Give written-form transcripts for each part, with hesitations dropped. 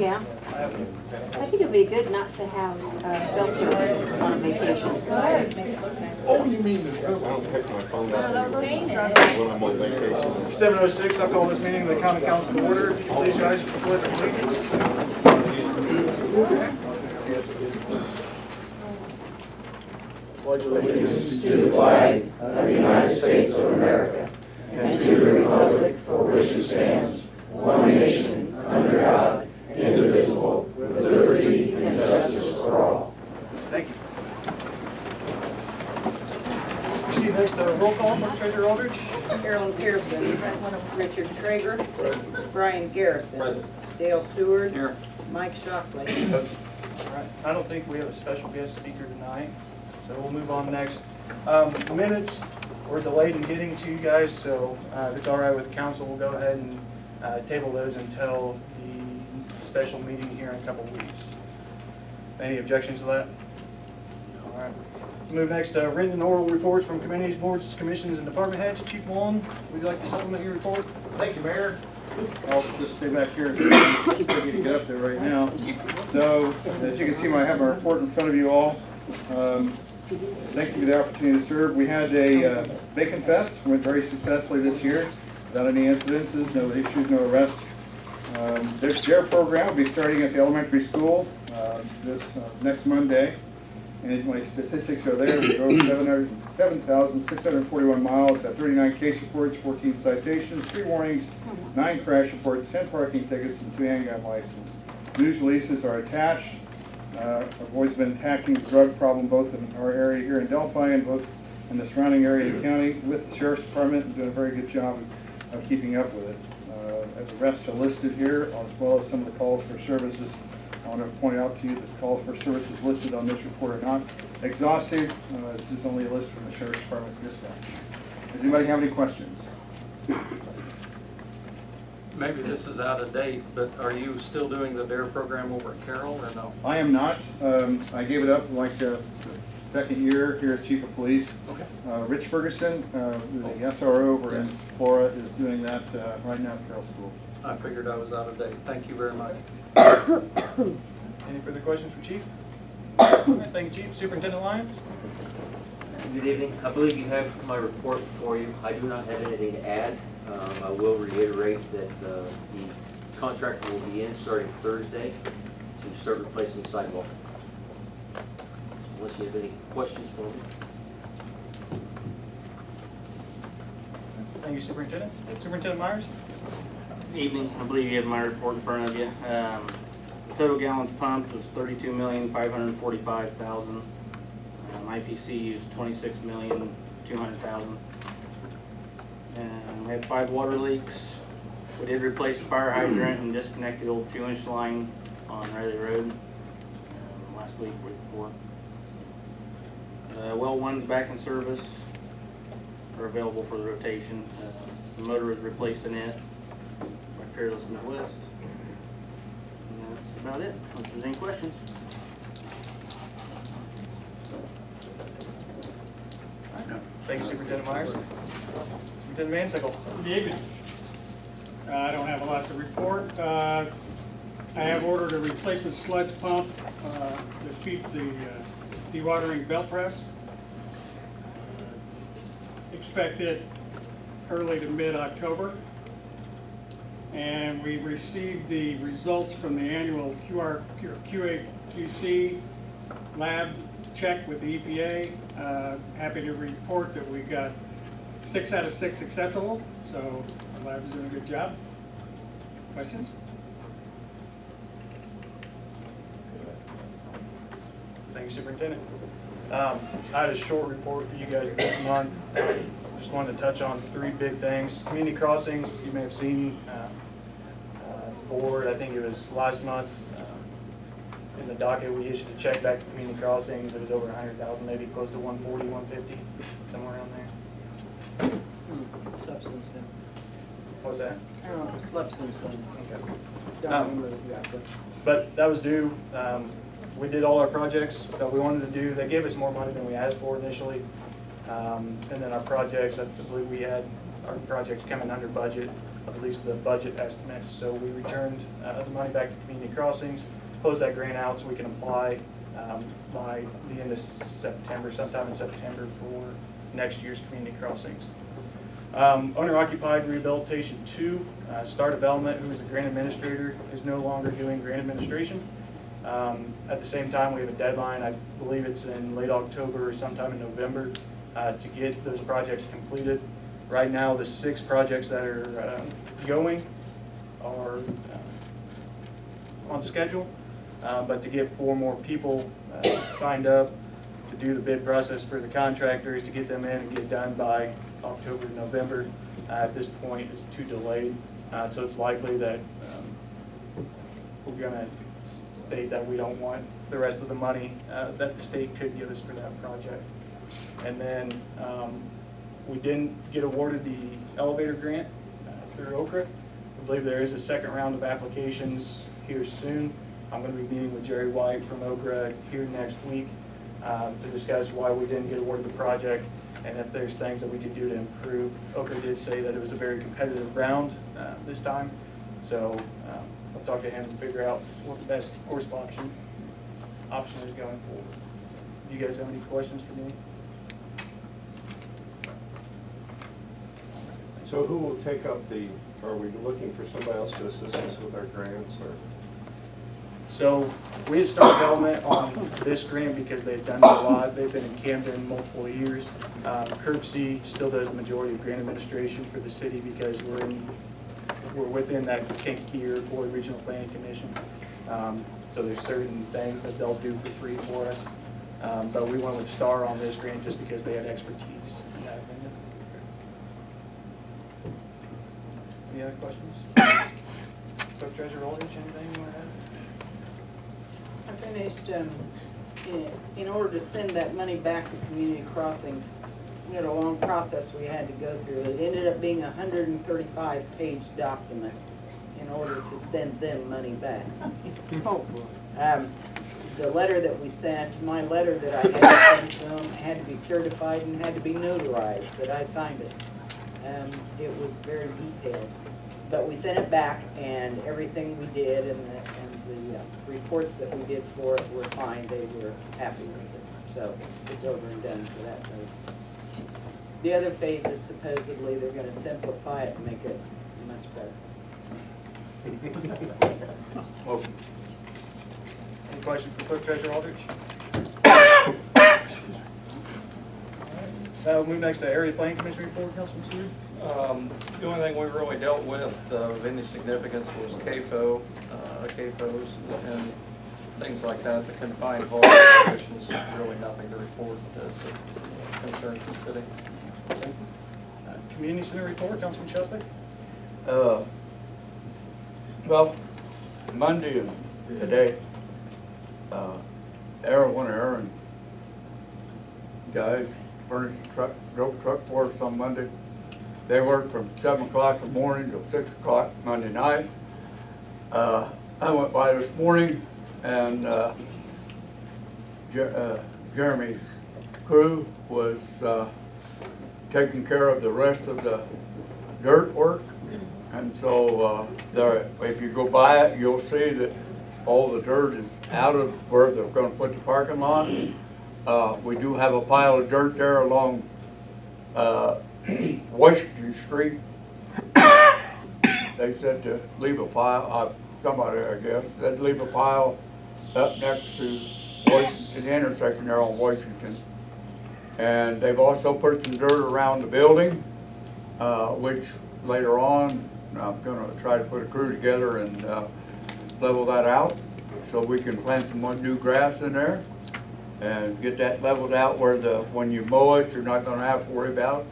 Yeah. I think it'd be good not to have cell service on a vacation. Oh, you mean I don't pick my phone up when I'm on vacation. 7:06, I'll call this meeting of the Common Council to order. If you please rise for the pledge of allegiance. Pledge allegiance to the flag of the United States of America and to the republic for which it stands, one nation, under God, indivisible, with liberty and justice for all. Thank you. Proceed next to roll call for Treasurer Aldridge. Carolyn Pearson. Richard Traeger. Brian Garrison. Dale Seward. Here. Mike Shockley. All right. I don't think we have a special guest speaker tonight, so we'll move on next. Minutes were delayed in getting to you guys, so if it's all right with council, we'll go ahead and table those until the special meeting here in a couple weeks. Any objections to that? All right. Move next to written and oral reports from committees, boards, commissions, and department heads. Chief Malone, would you like to supplement your report? Thank you, Mayor. I'll just stay back here and get up there right now. So, as you can see, I have my report in front of you all. Thank you for the opportunity to serve. We had a Bacon Fest, went very successfully this year, without any incidences, no issues, no arrests. Their DARE program will be starting at the elementary school this next Monday. And my statistics are there. We drove 7,641 miles, had 39 case reports, 14 citations, 3 warnings, 9 crash reports, 10 parking tickets, and 2 handgun licenses. News releases are attached. I've always been tackling the drug problem both in our area here in Delphi and both in the surrounding area of the county with the Sheriff's Department and doing a very good job of keeping up with it. The arrests are listed here as well as some of the calls for services. I want to point out to you that the calls for services listed on this report are not exhaustive. This is only a list from the Sheriff's Department dispatch. Does anybody have any questions? Maybe this is out of date, but are you still doing the DARE program over at Carroll or no? I am not. I gave it up like the second year here as Chief of Police. Okay. Rich Ferguson, the SRO over in Flora, is doing that right now at Carroll School. I figured I was out of date. Thank you very much. Any further questions for Chief? All right, thank you, Chief. Superintendent Lyons? Good evening. I believe you have my report before you. I do not have anything to add. I will reiterate that the contractor will be in starting Thursday to start replacing the sidewalk. Unless you have any questions for me. Thank you, Superintendent. Superintendent Myers? Evening. I believe you have my report in front of you. Total gallons pumped was 32,545,000. IPC used 26,200,000. And we had 5 water leaks. We did replace a fire hydrant and disconnected old 2-inch line on Riley Road last week, week before. Well 1's back in service, are available for the rotation. The motor was replaced in it by Peerless Midwest. And that's about it, unless there's any questions. Thank you, Superintendent Myers. Superintendent Mansickle. Good evening. I don't have a lot to report. I have ordered a replacement sludge pump that feeds the dewatering belt press. Expect it early to mid-October. And we received the results from the annual QA/QC lab check with the EPA. Happy to report that we got 6 out of 6 acceptable, so the lab is doing a good job. Questions? Thank you, Superintendent. I had a short report for you guys this month. Just wanted to touch on 3 big things. Community crossings, you may have seen board, I think it was last month. In the docket, we issued a check back to community crossings. It was over 100,000, maybe close to 140, 150, somewhere around there. What's that? I don't know, slept since then. Okay. Don't remember exactly. But that was due. We did all our projects that we wanted to do. They gave us more money than we asked for initially. And then our projects, I believe we had our projects coming under budget. of at least the budget estimates. So we returned the money back to Community Crossings, closed that grant out so we can apply by the end of September, sometime in September for next year's Community Crossings. Owner occupied rehabilitation 2, Star Development, who is the grant administrator, is no longer doing grant administration. At the same time, we have a deadline, I believe it's in late October or sometime in November, to get those projects completed. Right now, the 6 projects that are going are on schedule, but to get 4 more people signed up to do the bid process for the contractors, to get them in and get done by October, November, at this point is too delayed. So it's likely that we're going to state that we don't want the rest of the money that the state could give us for that project. And then we didn't get awarded the elevator grant through Okra. I believe there is a second round of applications here soon. I'm going to be meeting with Jerry White from Okra here next week to discuss why we didn't get awarded the project and if there's things that we can do to improve. Okra did say that it was a very competitive round this time, so I'll talk to him and figure out what the best course of option is going forward. Do you guys have any questions for me? So who will take up are we looking for somebody else to assist us with our grants, or? So we had started development on this grant because they've done it a lot. They've been in Camden multiple years. Curb C still does the majority of grant administration for the city because we're within that Kankakee or Boyd Regional Planning Commission. So there's certain things that they'll do for free for us. But we went with Star on this grant just because they had expertise in that opinion. Any other questions? Clerk Treasurer Aldrich, anything you want to add? I finished, in order to send that money back to Community Crossings, we had a long process we had to go through. It ended up being a 135-page document in order to send them money back. The letter that we sent, my letter that I had to send to them, had to be certified and had to be notarized, but I signed it. It was very detailed. But we sent it back, and everything we did and the reports that we did for it were fine. They were happy with it. So it's over and done for that phase. The other phase is supposedly they're going to simplify it and make it much better. Any questions for Clerk Treasurer Aldrich? We'll move next to Area Planning Commission report, Councilman Seward. The only thing we really dealt with of any significance was CAFOs and things like that, the confined volume conditions. Really nothing to report that concerns the city. Community Center report, Councilman Shufik. Well, Monday and today, Aaron guys furnished drove truck for us on Monday. They worked from 7 o'clock in the morning till 6 o'clock Monday night. I went by this morning and Jeremy's crew was taking care of the rest of the dirt work. And so if you go by it, you'll see that all the dirt is out of where they're going to put the parking lot. We do have a pile of dirt there along Washington Street. They said to leave a pile, somebody I guess, said leave a pile up next to Washington, the intersection there on Washington. And they've also put some dirt around the building, which later on I'm going to try to put a crew together and level that out so we can plant some more new grass in there and get that leveled out where when you mow it, you're not going to have to worry about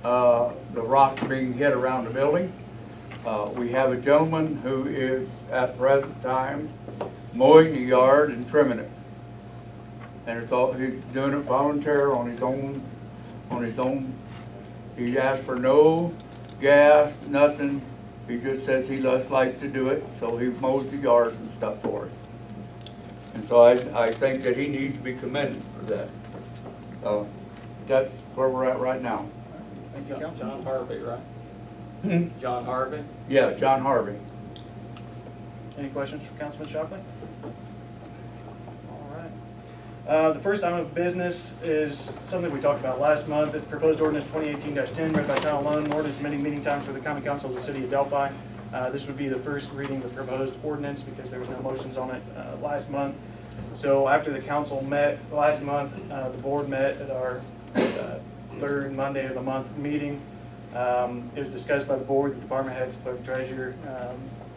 the rocks being hit around the building. We have a gentleman who is at present time mowing the yard and trimming it. And it's all, he's doing it volunteer on his own. He asked for no gas, nothing. He just says he just likes to do it, so he mows the yard and stuff for us. And so I think that he needs to be commended for that. So that's where we're at right now. Thank you, Councilman. John Harvey, right? John Harvey. Yeah, John Harvey. Any questions for Councilman Shockley? All right. The first item of business is something we talked about last month. It's proposed ordinance 2018-10, read by title alone, an ordinance amending meeting times for the common council of the city of Delphi. This would be the first reading of the proposed ordinance because there was no motions on it last month. So after the council met last month, the board met at our third Monday of the month meeting. It was discussed by the board, the department heads, clerk, treasurer,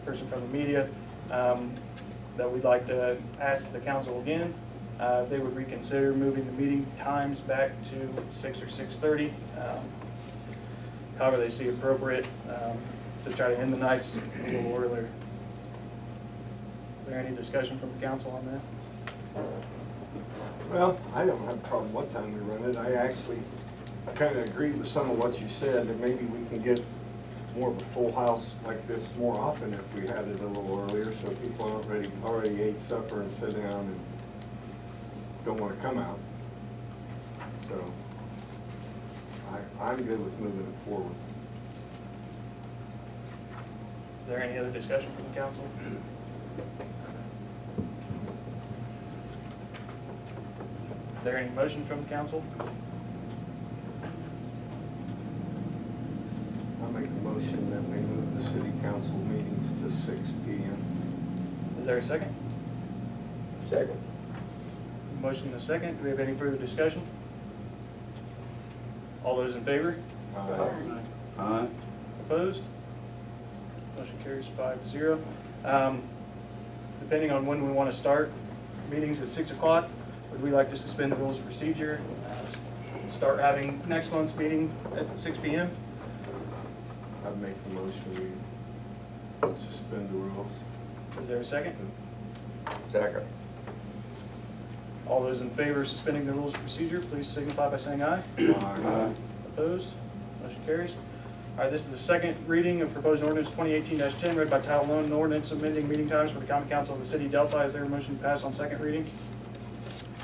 person from the media, that we'd like to ask the council again if they would reconsider moving the meeting times back to 6 or 6:30. However they see appropriate, to try to end the nights a little earlier. Is there any discussion from the council on this? Well, I don't have a problem what time we run it. I actually kind of agree with some of what you said, that maybe we can get more of a full house like this more often if we had it a little earlier, so people already ate supper and sit down and don't want to come out. So I'm good with moving it forward. Is there any other discussion from the council? Is there any motion from the council? I'll make a motion that we move the city council meetings to 6 p.m. Is there a second? Second. Motion and a second. Do we have any further discussion? All those in favor? Aye. Opposed? Motion carries 5-0. Depending on when we want to start meetings at 6 o'clock, would we like to suspend the rules of procedure? Start having next month's meeting at 6 p.m.? I'd make the motion we suspend the rules. Is there a second? Second. All those in favor of suspending the rules of procedure, please signify by saying aye. Aye. Opposed? Motion carries. All right, this is the second reading of proposed ordinance 2018-10, read by title alone, an ordinance amending meeting times for the common council of the city of Delphi. Is there a motion to pass on second reading?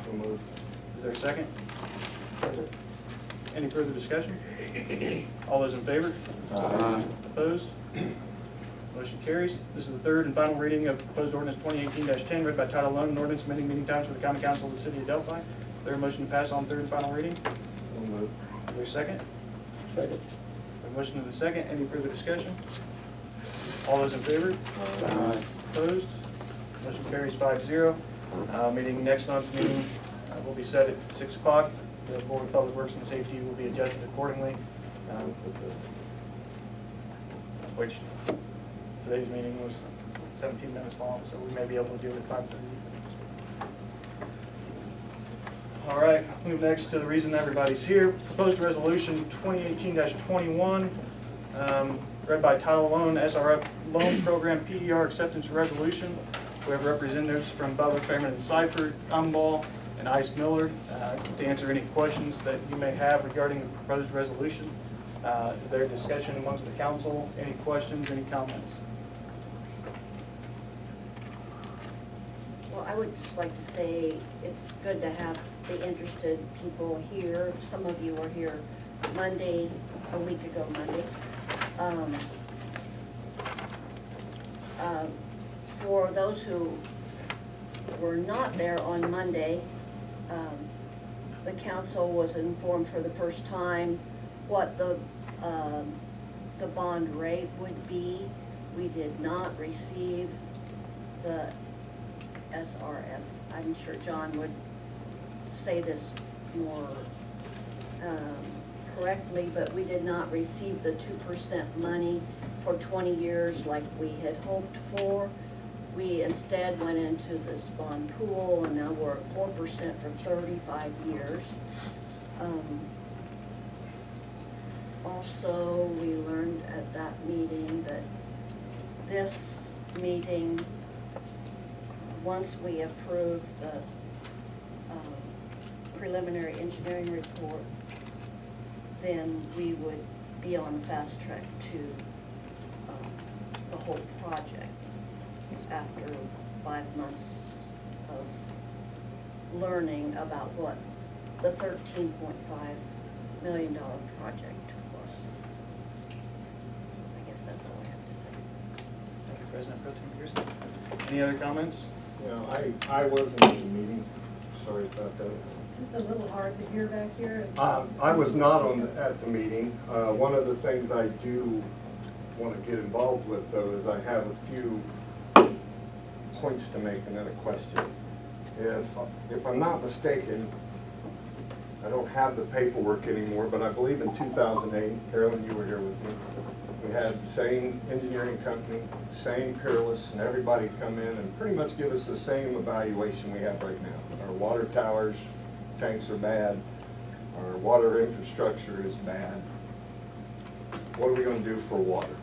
So moved. Is there a second? Any further discussion? All those in favor? Aye. Opposed? Motion carries. This is the third and final reading of proposed ordinance 2018-10, read by title alone, an ordinance amending meeting times for the common council of the city of Delphi. Is there a motion to pass on third and final reading? So moved. Is there a second? Second. A motion and a second. Any further discussion? All those in favor? Aye. Opposed? Motion carries 5-0. Meeting, next month's meeting will be set at 6 o'clock. The Board of Public Works and Safety will be adjusted accordingly. Which today's meeting was 17 minutes long, so we may be able to do it at 5:30. All right, move next to the reason everybody's here. Proposed resolution 2018-21, read by title alone, SRF Loan Program PDR Acceptance Resolution. We have representatives from Butler, Fairman, and Seifert, Umball, and Ice Miller to answer any questions that you may have regarding the proposed resolution. Is there a discussion amongst the council? Any questions, any comments? Well, I would just like to say it's good to have the interested people here. Some of you were here Monday, a week ago Monday. For those who were not there on Monday, the council was informed for the first time what the bond rate would be. We did not receive the SRF. I'm sure John would say this more correctly, but we did not receive the 2% money for 20 years like we had hoped for. We instead went into this bond pool, and now we're at 4% for 35 years. Also, we learned at that meeting that this meeting, once we approve the preliminary engineering report, then we would be on fast track to the whole project after 5 months of learning about what the $13.5 million project was. President Pro Tem Pearson. Any other comments? You know, I wasn't at the meeting, sorry about that. It's a little hard to hear back here. I was not at the meeting. One of the things I do want to get involved with, though, is I have a few points to make and then a question. If I'm not mistaken, I don't have the paperwork anymore, but I believe in 2008, Carolyn, you were here with me, we had the same engineering company, same Peerless, and everybody come in and pretty much give us the same evaluation we have right now. Our water towers, tanks are bad, our water infrastructure is bad. What are we going to do for water?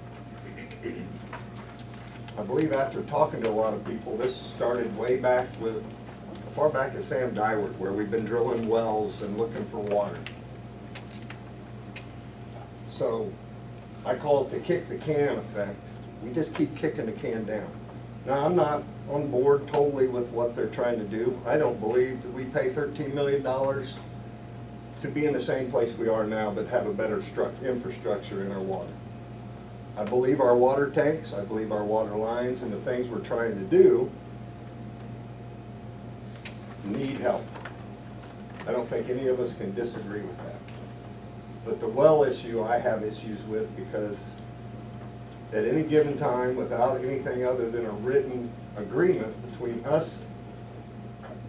I believe after talking to a lot of people, this started way back with, far back as Sam Dyward, where we've been drilling wells and looking for water. So I call it the kick the can effect. We just keep kicking the can down. Now, I'm not on board totally with what they're trying to do. I don't believe that we pay $13 million to be in the same place we are now, but have a better infrastructure in our water. I believe our water tanks, I believe our water lines, and the things we're trying to do need help. I don't think any of us can disagree with that. But the well issue I have issues with, because at any given time, without anything other than a written agreement between us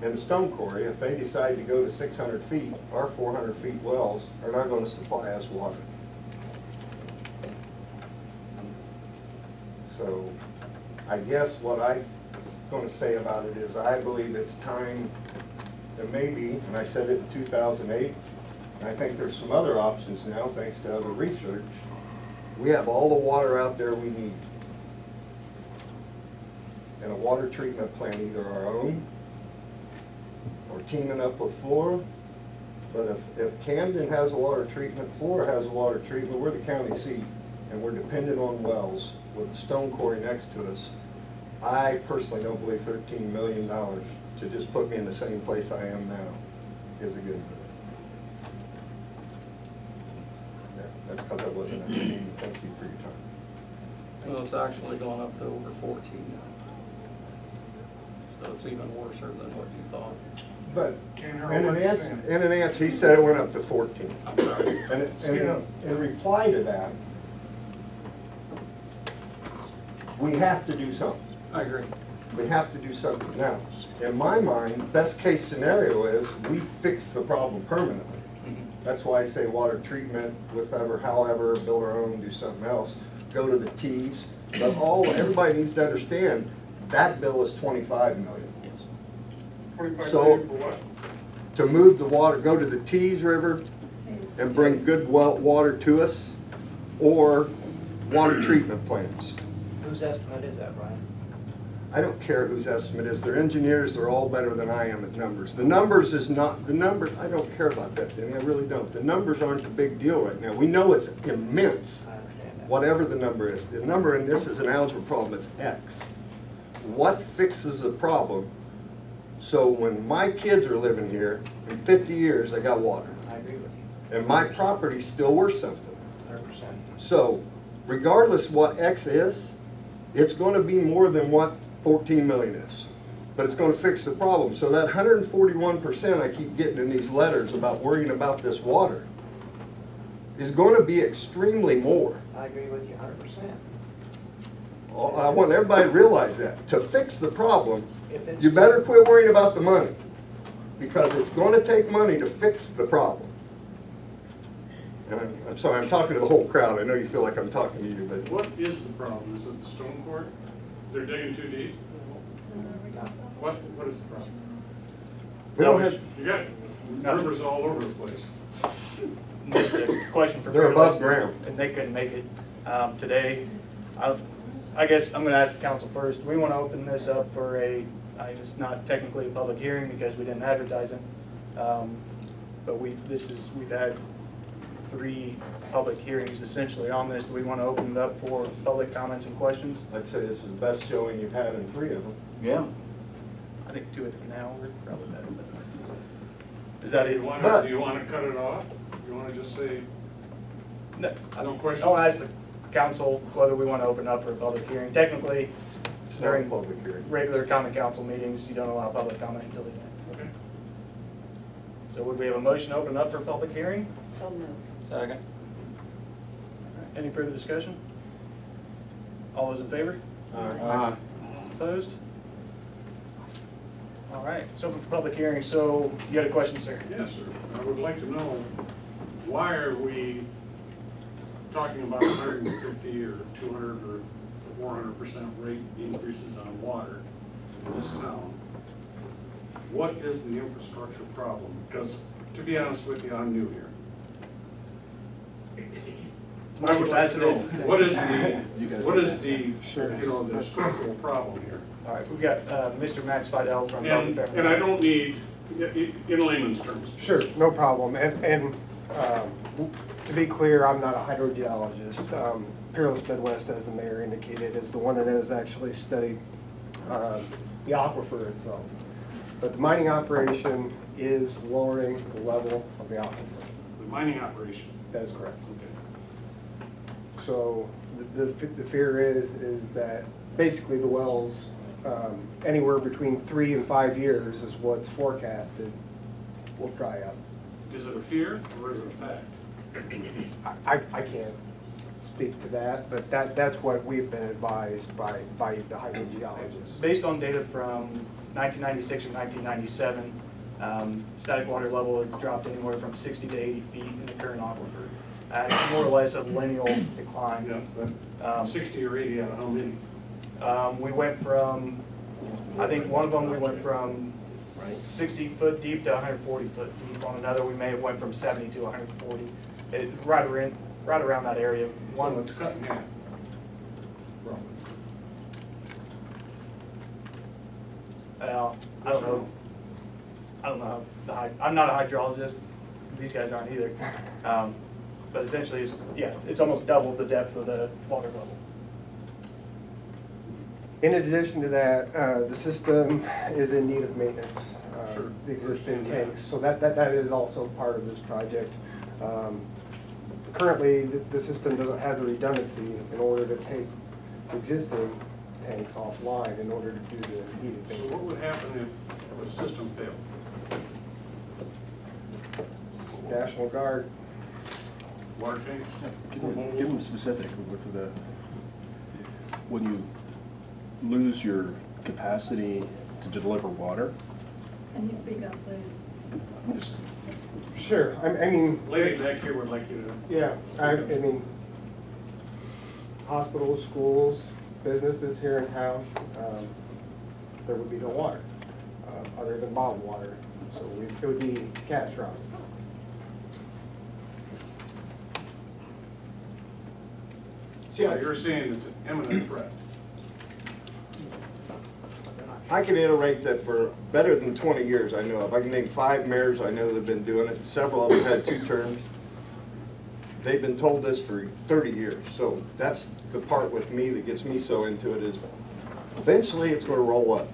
and the stone quarry, if they decide to go to 600 feet, our 400 feet wells are not going to supply us water. So I guess what I'm going to say about it is I believe it's time, and maybe, and I said it in 2008, and I think there's some other options now, thanks to other research. We have all the water out there we need. And a water treatment plant, either our own or teaming up with Flora. But if Camden has a water treatment, Flora has a water treatment, we're the county seat, and we're dependent on wells with the stone quarry next to us. I personally don't believe $13 million to just put me in the same place I am now is a good move. Yeah, that's because I wasn't at the meeting. Thank you for your time. Well, it's actually gone up to over 14 now. So it's even worse than what you thought. But in an answer, he said it went up to 14. And in reply to that, we have to do something. I agree. We have to do something now. In my mind, best case scenario is we fix the problem permanently. That's why I say water treatment, however, build our own, do something else, go to the T's. But everybody needs to understand that bill is $25 million. Yes. 25 So- million for what? To move the water, go to the Tees River and bring good water to us, or water treatment plants. Whose estimate is that, Brian? I don't care whose estimate is. They're engineers, they're all better than I am at numbers. The numbers is not, the numbers, I don't care about that, Denny, I really don't. The numbers aren't the big deal right now. We know it's immense, I understand that. whatever the number is. The number in this is an algebra problem, it's X. What fixes the problem so when my kids are living here, in 50 years, they got water? I agree with you, And my property's still worth something. 100%. So regardless what X is, it's gonna be more than what 14 million is. But it's gonna fix the problem. So that 141% I keep getting in these letters about worrying about this water is gonna be extremely more. I agree with you 100%. I want everybody to realize that. To fix the problem, If it's- you better quit worrying about the money, because it's gonna take money to fix the problem. And I'm sorry, I'm talking to the whole crowd. I know you feel like I'm talking to you, but What is the problem? Is it the stone court? They're digging too deep? What is the problem? we don't have, You got rivers all over the place. Just a question for They're above Peerless, ground. and they couldn't make it today. I guess I'm going to ask the council first. We want to open this up for it's not technically a public hearing because we didn't advertise it. But we've had 3 public hearings essentially on this. Do we want to open it up for public comments and questions? I'd say this is the best showing you've had in 3 of them. Yeah. I think 2 at the canal were probably better. But is that it? Do you want to cut it off? You want to just say, No, no questions? I'll ask the council whether we want to open up for a public hearing. Technically, It's not a during public hearing. regular common council meetings, you don't allow public comment until the end. Okay. So would we have a motion to open up for public hearing? So moved. Second. Any further discussion? All those in favor? Opposed? All right, it's open for public hearing, so you had a question, sir? Yes, sir. I would like to know, why are we talking about 150 or 200 or 400% rate increases on water in this town? What is the infrastructure problem? Because, to be honest with you, I'm new here. I would like to know, what is the, you know, the structural problem here? All right, we've got Mr. Matt Spidell from And I don't need, in layman's terms. Sure, no problem. And to be clear, I'm not a hydrogeologist. Peerless Midwest, as the mayor indicated, is the one that has actually studied the aquifer itself. But the mining operation is lowering the level of the aquifer. The mining operation. That is correct. So the fear is that basically the wells, anywhere between 3 and 5 years is what's forecasted, will dry up. Is it a fear or is it a fact? I can't speak to that, but that's what we've been advised by the hydrogeologists. Based on data from 1996 and 1997, static water level has dropped anywhere from 60 to 80 feet in the current aquifer. It's more or less a lineal decline. Yeah, but 60 or 80 out of how many? We went from, I think one of them we went from 60 foot deep to 140 foot deep. On another, we may have went from 70 to 140. Right around that area. So it's cut in half. I don't know. I'm not a hydrologist. These guys aren't either. But essentially, it's almost double the depth of the water level. In addition to that, the system is in need of maintenance, Sure. the existing tanks. So that is also part of this project. Currently, the system doesn't have the redundancy in order to take existing tanks offline in order to do the needed So maintenance. what would happen if the system failed? National Guard. Water tanks? Give them specific with when you lose your capacity to deliver water. Can you speak up, please? Sure, I mean. Lady it's- back here would like you to. Yeah, I mean, hospitals, schools, businesses here in town, there would be no water, other than bottled water. So it would be catastrophic. So you're saying it's an imminent threat? I can iterate that for better than 20 years I know of. I can name 5 mayors I know that have been doing it. Several of them had 2 terms. They've been told this for 30 years. So that's the part with me that gets me so into it is eventually it's going to roll up.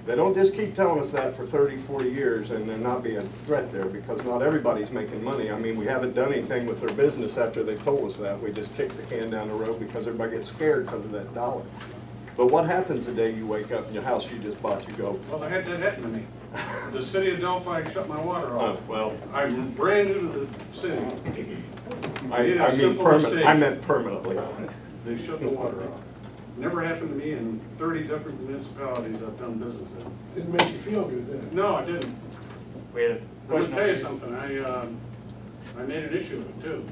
They don't just keep telling us that for 30, 40 years and there not be a threat there, because not everybody's making money. I mean, we haven't done anything with their business after they told us that. We just kicked the can down the road because everybody gets scared because of that dollar. But what happens the day you wake up and your house you just bought, you go, Well, I had that happen to me. The city of Delphi shut my water off. well, I'm brand new to the city. I did a mean simple permanent. mistake. I meant permanently. They shut the water off. Never happened to me in 30 different municipalities I've done business in. Didn't make you feel good, did it? No, I didn't. We had a I'm question. gonna tell you something, I made an issue of it too.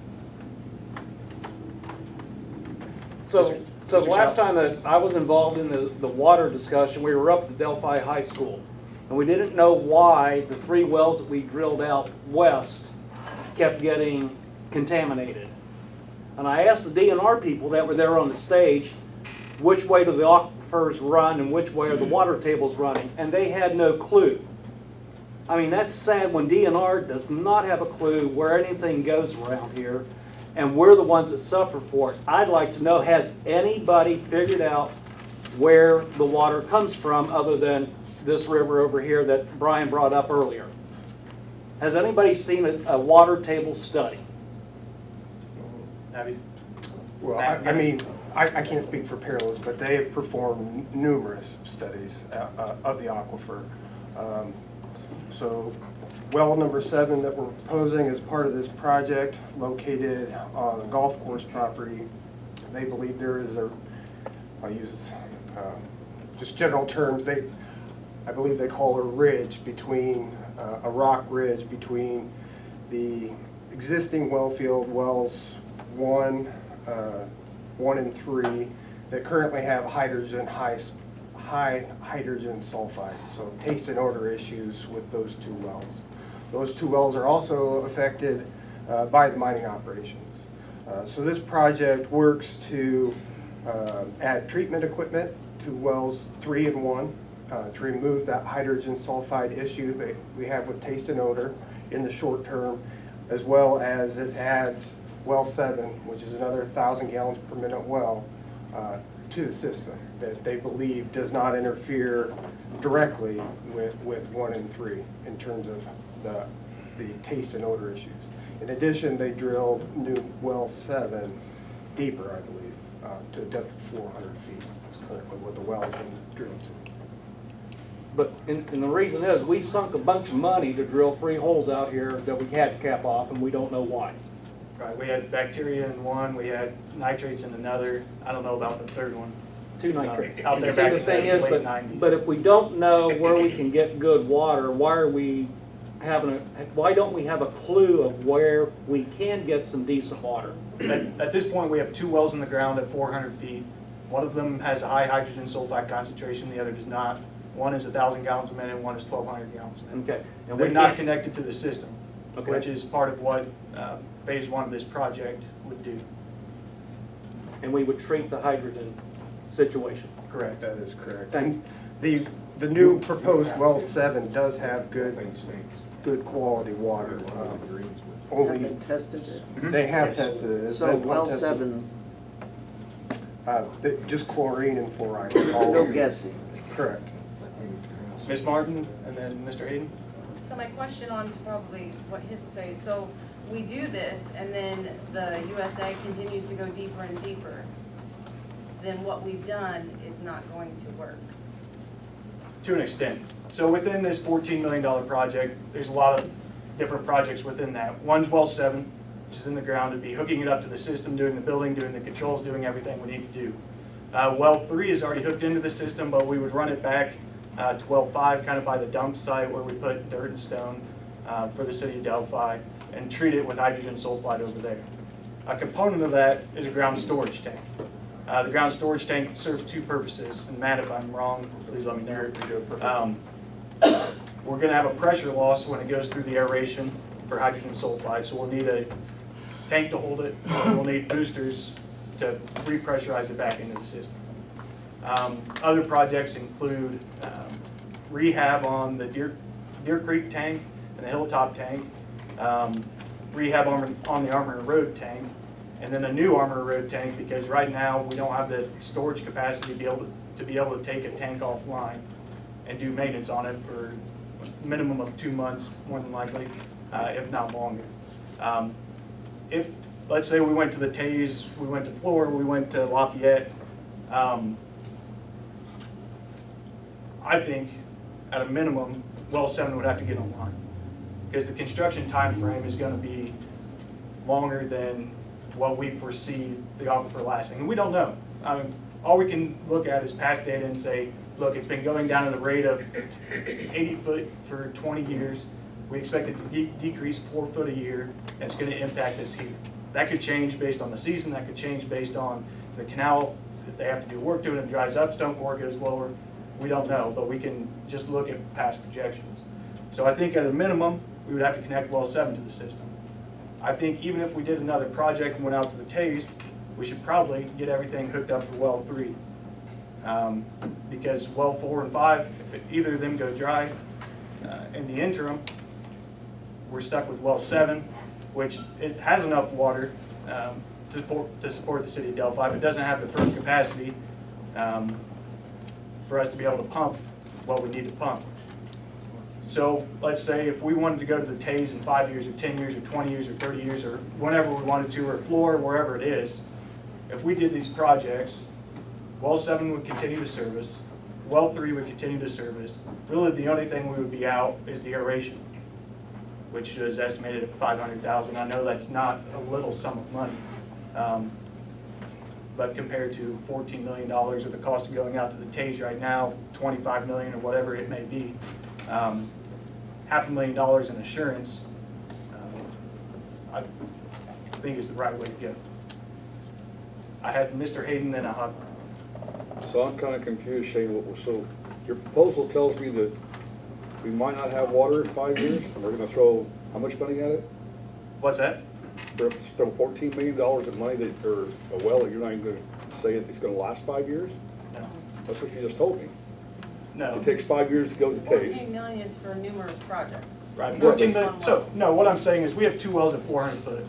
So the Mr. last Shaw. time that I was involved in the water discussion, we were up at Delphi High School. And we didn't know why the 3 wells that we drilled out west kept getting contaminated. And I asked the DNR people that were there on the stage, which way do the aquifers run and which way are the water tables running? And they had no clue. I mean, that's sad when DNR does not have a clue where anything goes around here, and we're the ones that suffer for it. I'd like to know, has anybody figured out where the water comes from other than this river over here that Brian brought up earlier? Has anybody seen a water table study? Abby? Well, I mean, I can't speak for Peerless, but they have performed numerous studies of the aquifer. So well number 7 that we're proposing is part of this project located on a golf course property. They believe there is I'll use just general terms, I believe they call a ridge between, a rock ridge between the existing well field, wells 1 and 3, that currently have high hydrogen sulfide, so taste and odor issues with those 2 wells. Those 2 wells are also affected by the mining operations. So this project works to add treatment equipment to wells 3 and 1 to remove that hydrogen sulfide issue that we have with taste and odor in the short term, as well as it adds well 7, which is another 1,000 gallons per minute well, to the system that they believe does not interfere directly with 1 and 3 in terms of the taste and odor issues. In addition, they drilled new well 7 deeper, I believe, to a depth of 400 feet. That's currently what the well has been drilled to. But, and the reason is, we sunk a bunch of money to drill 3 holes out here that we had to cap off, and we don't know why. Right, we had bacteria in one, we had nitrates in another. I don't know about the third one. 2 nitrates. Out there See, back the in thing the is, late 90s. but if we don't know where we can get good water, why are we why don't we have a clue of where we can get some decent water? At this point, we have 2 wells in the ground at 400 feet. One of them has a high hydrogen sulfide concentration, the other does not. One is 1,000 gallons a minute, one is 1,200 gallons a minute. Okay. And They're we not can't- connected to the system, Okay. which is part of what phase 1 of this project would do. And we would treat the hydrogen situation. Correct. That is correct. And the new proposed well 7 does have good quality water. Have they tested it? They have tested it. It's So been well tested. 7, Just chlorine and fluoride. no guessing. Correct. Ms. Martin, and then Mr. Hayden? So my question on to probably what his will say, so we do this and then the USA continues to go deeper and deeper, then what we've done is not going to work. To an extent. So within this $14 million project, there's a lot of different projects within that. One's well 7, which is in the ground. It'd be hooking it up to the system, doing the building, doing the controls, doing everything we need to do. Well 3 is already hooked into the system, but we would run it back to well 5, kind of by the dump site where we put dirt and stone for the city of Delphi, and treat it with hydrogen sulfide over there. A component of that is a ground storage tank. The ground storage tank serves 2 purposes, and Matt, if I'm wrong, please let me know. We're going to have a pressure loss when it goes through the aeration for hydrogen sulfide, so we'll need a tank to hold it, and we'll need boosters to repressurize it back into the system. Other projects include rehab on the Deer Creek tank and the Hilltop tank, rehab on the Armour Road tank, and then a new Armour Road tank, because right now we don't have the storage capacity to be able to take a tank offline and do maintenance on it for a minimum of 2 months, more than likely, if not longer. If, let's say we went to the Taze, we went to Florida, we went to Lafayette, I think at a minimum, well 7 would have to get online, because the construction time frame is going to be longer than what we foresee the aquifer lasting. And we don't know. I mean, all we can look at is past data and say, look, it's been going down at a rate of 80 foot for 20 years. We expect it to decrease 4 foot a year, and it's going to impact us here. That could change based on the season. That could change based on the canal. If they have to do work to it and it dries up, stone core goes lower. We don't know, but we can just look at past projections. So I think at a minimum, we would have to connect well 7 to the system. I think even if we did another project and went out to the Taze, we should probably get everything hooked up for well 3. Because well 4 and 5, if either of them go dry in the interim, we're stuck with well 7, which it has enough water to support the city of Delphi, but doesn't have the firm capacity for us to be able to pump what we need to pump. So let's say if we wanted to go to the Taze in 5 years or 10 years or 20 years or 30 years or whenever we wanted to, or Floor, wherever it is, if we did these projects, well 7 would continue to service, well 3 would continue to service. Really, the only thing we would be out is the aeration, which is estimated at $500,000. I know that's not a little sum of money, but compared to $14 million or the cost of going out to the TASE right now, $25 million or whatever it may be, $500,000 in assurance, I think is the right way to go. I had Mr. Hayden, then I had. So I'm kind of confused, Shane, so your proposal tells me that we might not have water in 5 years, and we're gonna throw how much money at it? What's that? Throw $14 million of money that, or a well that you're not even gonna say it's gonna last 5 years? No. That's what you just told me. No. It takes 5 years to go to TASE. 14 million is for numerous projects. Right, Yeah, 14 but- million, so, no, what I'm saying is we have 2 wells at 400 foot.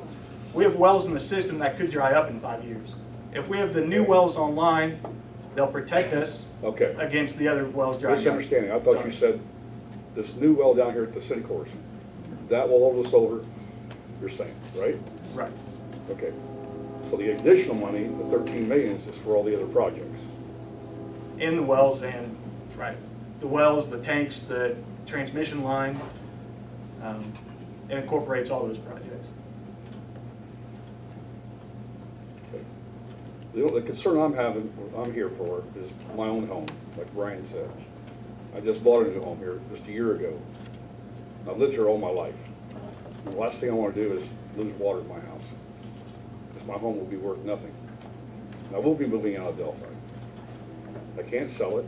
We have wells in the system that could dry up in 5 years. If we have the new wells online, they'll protect us Okay. against the other wells drying up. Misunderstanding, I thought you said this new well down here at the city course, that will hold us over, you're saying, right? Right. Okay. So the additional money, the 13 million, is for all the other projects. In the wells and, right, the wells, the tanks, the transmission line, it incorporates all those projects. The concern I'm here for is my own home, like Brian said. I just bought a new home here just a year ago. I've lived here all my life. And the last thing I want to do is lose water in my house, because my home will be worth nothing. And I will be moving out of Delphi. I can't sell it.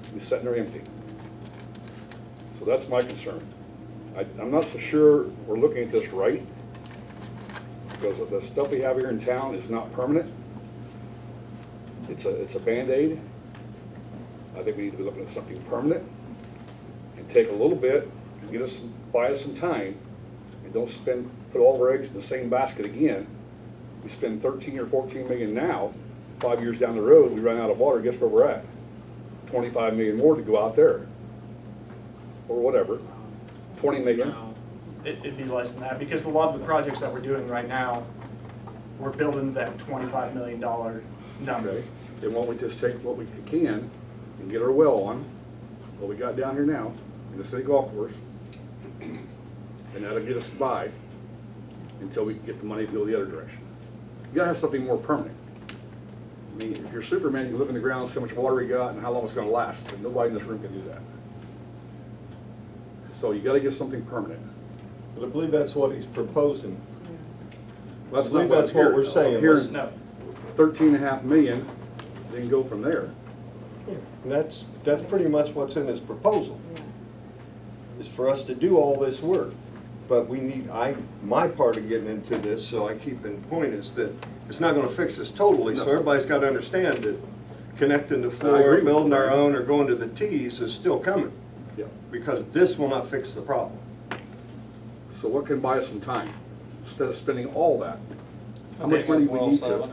It'll be sitting there empty. So that's my concern. I'm not so sure we're looking at this right, because the stuff we have here in town is not permanent. It's a Band-Aid. I think we need to be looking at something permanent and take a little bit and buy us some time, and don't put all our eggs in the same basket again. We spend 13 or 14 million now, 5 years down the road, we run out of water, guess where we're at? 25 million more to go out there, or whatever, 20 million. It'd be less than that, because a lot of the projects that we're doing right now, we're building that $25 million number. Okay, then why don't we just take what we can and get our well on, what we got down here now, in the city golf course, and that'll get us by until we can get the money to go the other direction. You gotta have something more permanent. I mean, if you're Superman, you live in the ground, see how much water you got and how long it's gonna last, but nobody in this room can do that. So you gotta get something permanent. But I believe that's what he's proposing. Well, I believe that's what we're saying. Here's No. 13.5 million, then go from there. And that's pretty much what's in his proposal, is for us to do all this work. But we need, my part of getting into this, so I keep in point, is that it's not gonna fix us totally, so everybody's gotta understand that connecting the I floor, agree with building you. our own, or going to the T's is still coming. Yeah. Because this will not fix the problem. So what can buy us some time, instead of spending all that? How much money we need to?